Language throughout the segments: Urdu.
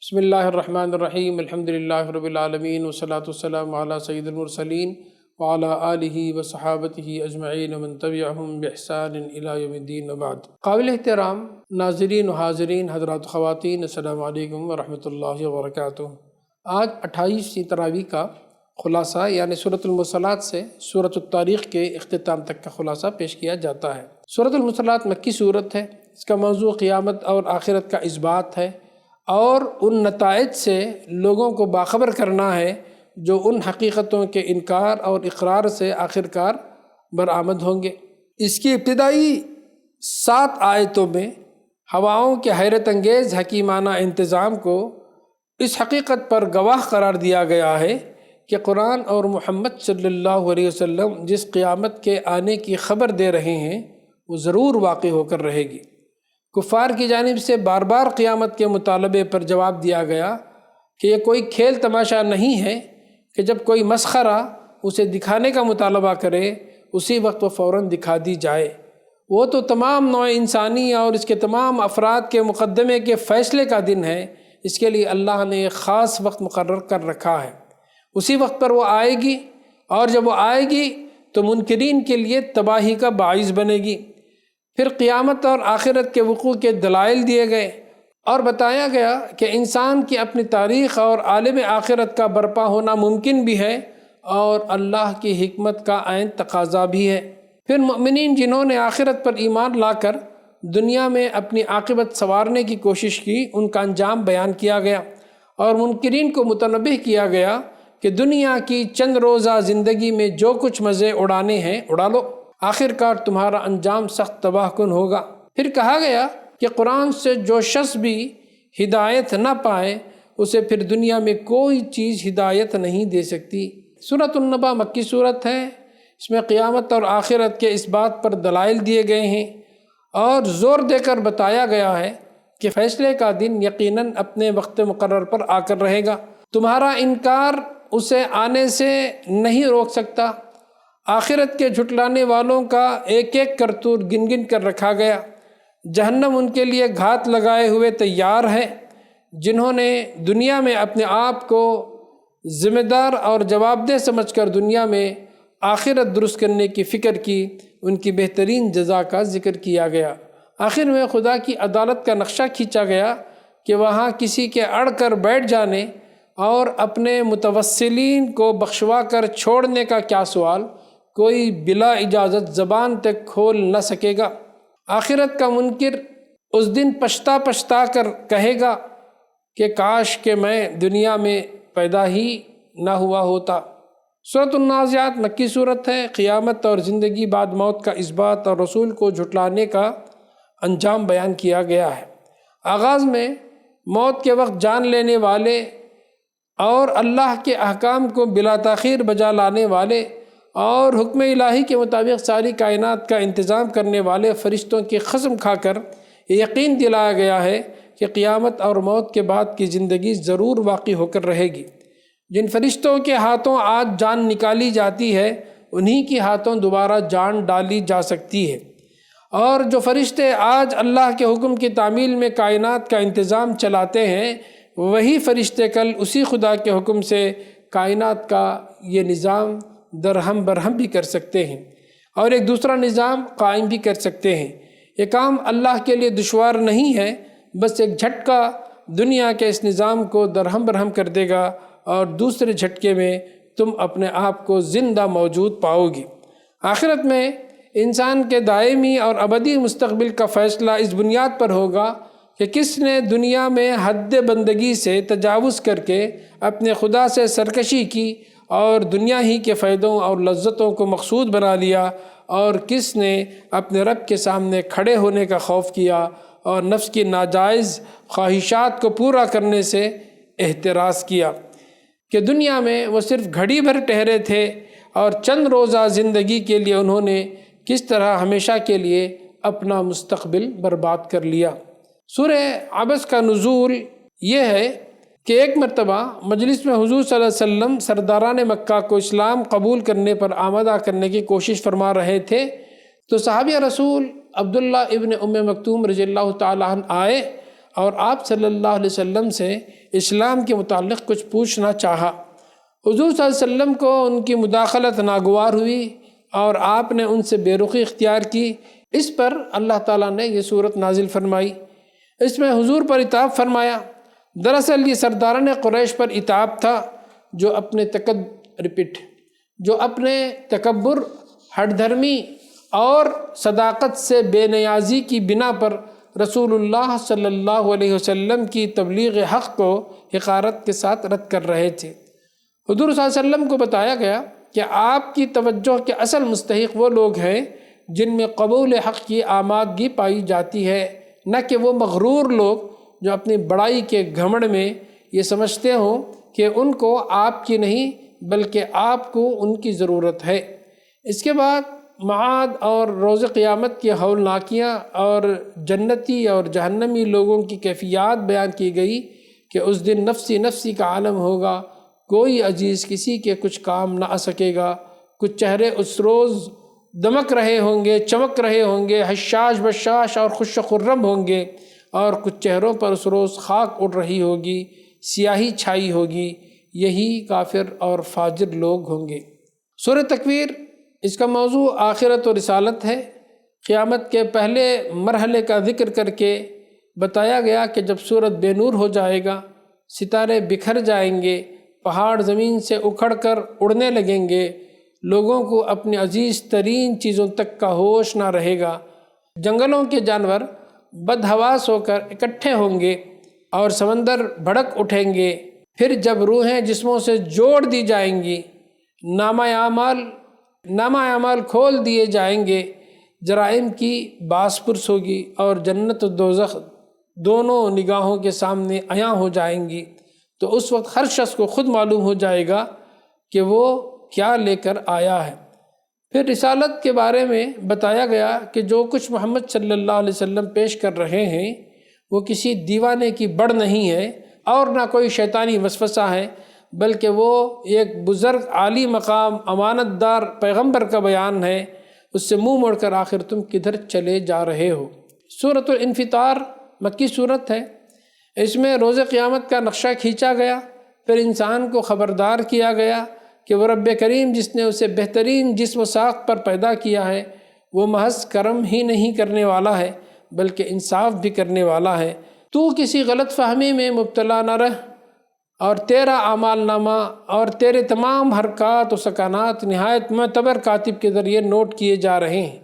بسم اللہ الرحمن الرحیم، الحمدللہ رب العالمین والصلاة والسلام علی سید المرسلین وعلی آلہ وصحابتہ اجمعین ومن تبعہم بإحسان الی یوم الدین وبعد۔ قابل احترام ناظرین و حاضرین، حضرات و خواتین، السلام علیکم ورحمۃ اللہ وبرکاتہ۔ آج 28ویں تراویح کا خلاصہ یعنی سورۃ المرسلات سے سورۃ الطارق کے اختتام تک کا خلاصہ پیش کیا جاتا ہے۔ سورۃ المرسلات مکی سورت ہے۔ اس کا موضوع قیامت اور آخرت کا اثبات ہے اور ان نتائج سے لوگوں کو باخبر کرنا ہے جو ان حقیقتوں کے انکار اور اقرار سے آخرکار برآمد ہوں گے۔ اس کی ابتدائی 7 آیتوں میں ہواؤں کے حیرت انگیز حکیمانہ انتظام کو اس حقیقت پر گواہ قرار دیا گیا ہے کہ قرآن اور محمد صلی اللہ علیہ وسلم جس قیامت کے آنے کی خبر دے رہے ہیں وہ ضرور واقع ہو کر رہے گی۔ کفار کی جانب سے بار بار قیامت کے مطالبے پر جواب دیا گیا کہ یہ کوئی کھیل تماشا نہیں ہے کہ جب کوئی مسخرہ اسے دکھانے کا مطالبہ کرے اسی وقت وہ فوراً دکھا دی جائے۔ وہ تو تمام نوع انسانی اور اس کے تمام افراد کے مقدمے کے فیصلے کا دن ہے۔ اس کے لیے اللہ نے ایک خاص وقت مقرر کر رکھا ہے۔ اسی وقت پر وہ آئے گی اور جب وہ آئے گی تو منکرین کے لیے تباہی کا باعث بنے گی۔ پھر قیامت اور آخرت کے وقوع کے دلائل دیے گئے اور بتایا گیا کہ انسان کی اپنی تاریخ اور عالم آخرت کا برپا ہونا ممکن بھی ہے اور اللہ کی حکمت کا عین تقاضا بھی ہے۔ پھر مومنین جنہوں نے آخرت پر ایمان لا کر دنیا میں اپنی عاقبت سنوارنے کی کوشش کی ان کا انجام بیان کیا گیا اور منکرین کو متنبہ کیا گیا کہ دنیا کی چند روزہ زندگی میں جو کچھ مزے اڑانے ہیں اڑا لو، آخر کار تمہارا انجام سخت تباہ کن ہوگا۔ پھر کہا گیا کہ قرآن سے جو شخص بھی ہدایت نہ پائے اسے پھر دنیا میں کوئی چیز ہدایت نہیں دے سکتی۔ سورۃ النبا مکی سورت ہے۔ اس میں قیامت اور آخرت کے اس بات پر دلائل دیے گئے ہیں اور زور دے کر بتایا گیا ہے کہ فیصلے کا دن یقیناً اپنے وقت مقرر پر آ کر رہے گا۔ تمہارا انکار اسے آنے سے نہیں روک سکتا۔ آخرت کے جھٹلانے والوں کا ایک ایک کرتوت گن گن کر رکھا گیا۔ جہنم ان کے لیے گھات لگائے ہوئے تیار ہے۔ جنہوں نے دنیا میں اپنے آپ کو ذمہ دار اور جواب دہ سمجھ کر دنیا میں آخرت درست کرنے کی فکر کی ان کی بہترین جزا کا ذکر کیا گیا۔ آخر میں خدا کی عدالت کا نقشہ کھینچا گیا کہ وہاں کسی کے اڑ کر بیٹھ جانے اور اپنے متوسلین کو بخشوا کر چھوڑنے کا کیا سوال، کوئی بلا اجازت زبان تک کھول نہ سکے گا۔ آخرت کا منکر اس دن پچھتا پچھتا کر کہے گا کہ کاش کہ میں دنیا میں پیدا ہی نہ ہوا ہوتا۔ سورۃ النازعات مکی صورت ہے۔ قیامت اور زندگی بعد موت کا اثبات اور رسول کو جھٹلانے کا انجام بیان کیا گیا ہے۔ آغاز میں موت کے وقت جان لینے والے اور اللہ کے احکام کو بلا تاخیر بجا لانے والے اور حکم الہی کے مطابق ساری کائنات کا انتظام کرنے والے فرشتوں کی قسم کھا کر یقین دلایا گیا ہے کہ قیامت اور موت کے بعد کی زندگی ضرور واقع ہو کر رہے گی۔ جن فرشتوں کے ہاتھوں آج جان نکالی جاتی ہے انہی کے ہاتھوں دوبارہ جان ڈالی جا سکتی ہے، اور جو فرشتے آج اللہ کے حکم کی تعمیل میں کائنات کا انتظام چلاتے ہیں وہی فرشتے کل اسی خدا کے حکم سے کائنات کا یہ نظام درہم برہم بھی کر سکتے ہیں اور ایک دوسرا نظام قائم بھی کر سکتے ہیں۔ یہ کام اللہ کے لیے دشوار نہیں ہے، بس ایک جھٹکا دنیا کے اس نظام کو درہم برہم کر دے گا اور دوسرے جھٹکے میں تم اپنے آپ کو زندہ موجود پاؤ گی۔ آخرت میں انسان کے دائمی اور ابدی مستقبل کا فیصلہ اس بنیاد پر ہوگا کہ کس نے دنیا میں حد بندگی سے تجاوز کر کے اپنے خدا سے سرکشی کی اور دنیا ہی کے فائدوں اور لذتوں کو مقصود بنا لیا، اور کس نے اپنے رب کے سامنے کھڑے ہونے کا خوف کیا اور نفس کی ناجائز خواہشات کو پورا کرنے سے احتراز کیا کہ دنیا میں وہ صرف گھڑی بھر ٹھہرے تھے اور چند روزہ زندگی کے لیے انہوں نے کس طرح ہمیشہ کے لیے اپنا مستقبل برباد کر لیا۔ سورہ عبس کا نزول یہ ہے کہ ایک مرتبہ مجلس میں حضور صلی اللہ علیہ وسلم سرداران مکہ کو اسلام قبول کرنے پر آمادہ کرنے کی کوشش فرما رہے تھے تو صحابی رسول عبداللہ ابن ام مکتوم رضی اللہ تعالیٰ عنہ آئے اور آپ صلی اللہ علیہ وسلم سے اسلام کے متعلق کچھ پوچھنا چاہا۔ حضور صلی اللہ علیہ وسلم کو ان کی مداخلت ناگوار ہوئی اور آپ نے ان سے بے رخی اختیار کی۔ اس پر اللہ تعالیٰ نے یہ صورت نازل فرمائی۔ اس میں حضور پر عتاب فرمایا۔ دراصل یہ سرداران قریش پر عتاب تھا جو اپنے تکبر، ہٹ دھرمی اور صداقت سے بے نیازی کی بنا پر رسول اللہ صلی اللہ علیہ وسلم کی تبلیغ حق کو حقارت کے ساتھ رد کر رہے تھے۔ حضور صلی اللہ علیہ وسلم کو بتایا گیا کہ آپ کی توجہ کے اصل مستحق وہ لوگ ہیں جن میں قبول حق کی آمادگی پائی جاتی ہے، نہ کہ وہ مغرور لوگ جو اپنی بڑائی کے گھمنڈ میں یہ سمجھتے ہوں کہ ان کو آپ کی نہیں بلکہ آپ کو ان کی ضرورت ہے۔ اس کے بعد معاد اور روز قیامت کی ہولناکیاں اور جنتی اور جہنمی لوگوں کی کیفیات بیان کی گئی کہ اس دن نفسی نفسی کا عالم ہوگا، کوئی عزیز کسی کے کچھ کام نہ آ سکے گا۔ کچھ چہرے اس روز دمک رہے ہوں گے، چمک رہے ہوں گے، حشاش بشاش اور خوش و خرم ہوں گے، اور کچھ چہروں پر اس روز خاک اڑ رہی ہوگی، سیاہی چھائی ہوگی۔ یہی کافر اور فاجر لوگ ہوں گے۔ سورہ تکویر، اس کا موضوع آخرت و رسالت ہے۔ قیامت کے پہلے مرحلے کا ذکر کر کے بتایا گیا کہ جب سورج بے نور ہو جائے گا، ستارے بکھر جائیں گے، پہاڑ زمین سے اکھڑ کر اڑنے لگیں گے، لوگوں کو اپنی عزیز ترین چیزوں تک کا ہوش نہ رہے گا، جنگلوں کے جانور بدحواس ہو کر اکٹھے ہوں گے اور سمندر بھڑک اٹھیں گے۔ پھر جب روحیں جسموں سے جوڑ دی جائیں گی، نامہ اعمال کھول دیے جائیں گے، جرائم کی باس پرس ہوگی اور جنت و دوزخ دونوں نگاہوں کے سامنے عیاں ہو جائیں گی۔ تو اس وقت ہر شخص کو خود معلوم ہو جائے گا کہ وہ کیا لے کر آیا ہے۔ پھر رسالت کے بارے میں بتایا گیا کہ جو کچھ محمد صلی اللہ علیہ وسلم پیش کر رہے ہیں وہ کسی دیوانے کی بڑھ نہیں ہے اور نہ کوئی شیطانی وسوسہ ہے، بلکہ وہ ایک بزرگ عالی مقام امانت دار پیغمبر کا بیان ہے۔ اس سے منہ موڑ کر آخر تم کدھر چلے جا رہے ہو۔ سورۃ الانفطار مکی صورت ہے۔ اس میں روز قیامت کا نقشہ کھینچا گیا، پھر انسان کو خبردار کیا گیا کہ وہ رب کریم جس نے اسے بہترین جسم و ساخت پر پیدا کیا ہے وہ محض کرم ہی نہیں کرنے والا ہے بلکہ انصاف بھی کرنے والا ہے۔ تو کسی غلط فہمی میں مبتلا نہ رہ، اور تیرا اعمال نامہ اور تیرے تمام حرکات و سکانات نہایت معتبر کاتب کے ذریعے نوٹ کیے جا رہے ہیں۔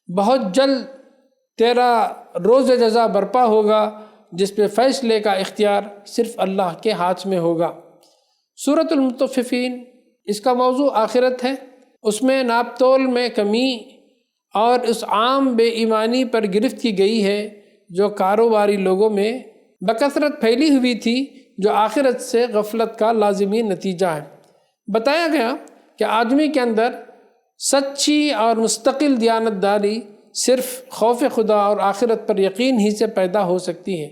بہت جلد تیرا روز جزا برپا ہوگا جس پہ فیصلے کا اختیار صرف اللہ کے ہاتھ میں ہوگا۔ سورۃ المطففین، اس کا موضوع آخرت ہے۔ اس میں ناپ تول میں کمی اور اس عام بے ایمانی پر گرفت کی گئی ہے جو کاروباری لوگوں میں بکثرت پھیلی ہوئی تھی، جو آخرت سے غفلت کا لازمی نتیجہ ہے۔ بتایا گیا کہ آدمی کے اندر سچی اور مستقل دیانتداری صرف خوف خدا اور آخرت پر یقین ہی سے پیدا ہو سکتی ہے۔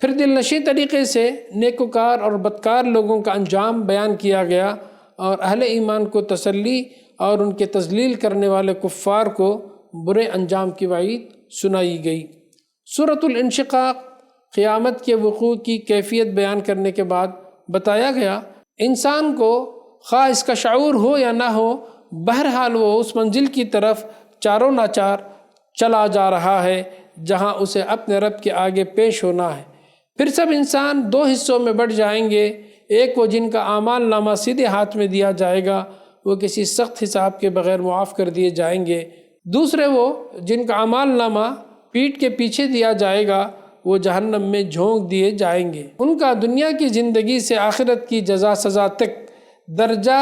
پھر دل نشیں طریقے سے نیکوکار اور بدکار لوگوں کا انجام بیان کیا گیا اور اہل ایمان کو تسلی اور ان کے تذلیل کرنے والے کفار کو برے انجام کی وعید سنائی گئی۔ سورۃ الانشقاق، قیامت کے وقوع کی کیفیت بیان کرنے کے بعد بتایا گیا انسان کو خواہ اس کا شعور ہو یا نہ ہو، بہرحال وہ اس منزل کی طرف چاروں ناچار چلا جا رہا ہے جہاں اسے اپنے رب کے آگے پیش ہونا ہے۔ پھر سب انسان دو حصوں میں بٹ جائیں گے، ایک وہ جن کا اعمال نامہ سیدھے ہاتھ میں دیا جائے گا، وہ کسی سخت حساب کے بغیر معاف کر دیے جائیں گے، دوسرے وہ جن کا اعمال نامہ پیٹھ کے پیچھے دیا جائے گا، وہ جہنم میں جھونک دیے جائیں گے۔ ان کا دنیا کی زندگی سے آخرت کی جزا سزا تک درجہ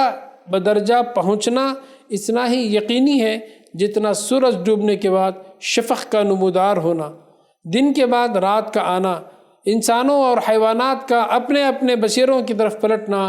بدرجہ پہنچنا اتنا ہی یقینی ہے جتنا سورج ڈوبنے کے بعد شفق کا نمودار ہونا، دن کے بعد رات کا آنا، انسانوں اور حیوانات کا اپنے اپنے بصیروں کی طرف پلٹنا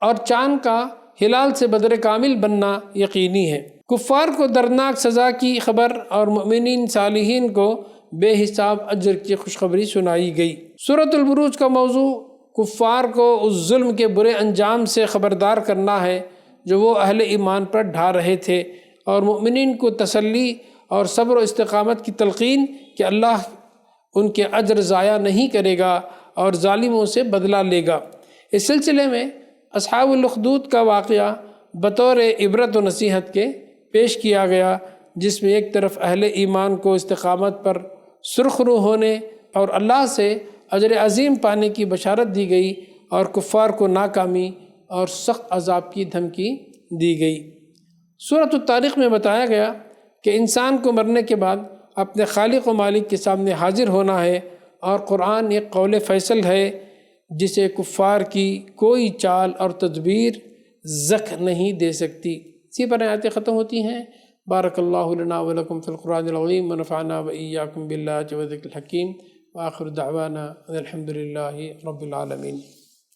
اور چاند کا ہلال سے بدر کامل بننا یقینی ہے۔ کفار کو دردناک سزا کی خبر اور مؤمنین صالحین کو بے حساب اجر کی خوشخبری سنائی گئی۔ سورۃ البروج کا موضوع کفار کو اس ظلم کے برے انجام سے خبردار کرنا ہے جو وہ اہل ایمان پر ڈھا رہے تھے، اور مؤمنین کو تسلی اور صبر و استقامت کی تلقین کہ اللہ ان کے اجر ضائع نہیں کرے گا اور ظالموں سے بدلہ لے گا۔ اس سلسلے میں اصحاب الاخدود کا واقعہ بطور عبرت و نصیحت کے پیش کیا گیا، جس میں ایک طرف اہل ایمان کو استقامت پر سرخ رو ہونے اور اللہ سے اجر عظیم پانے کی بشارت دی گئی، اور کفار کو ناکامی اور سخت عذاب کی دھمکی دی گئی۔ سورۃ الطارق میں بتایا گیا کہ انسان کو مرنے کے بعد اپنے خالق و مالک کے سامنے حاضر ہونا ہے، اور قرآن ایک قول فیصل ہے جسے کفار کی کوئی چال اور تدبیر زکھ نہیں دے سکتی۔ اسی پر آیاتیں ختم ہوتی ہیں۔ بارک اللہ لنا ولکم فی القرآن العظیم ونفعنا وإیاکم بالآیات والذکر الحکیم، وآخر دعوانا الحمد للہ رب العالمین۔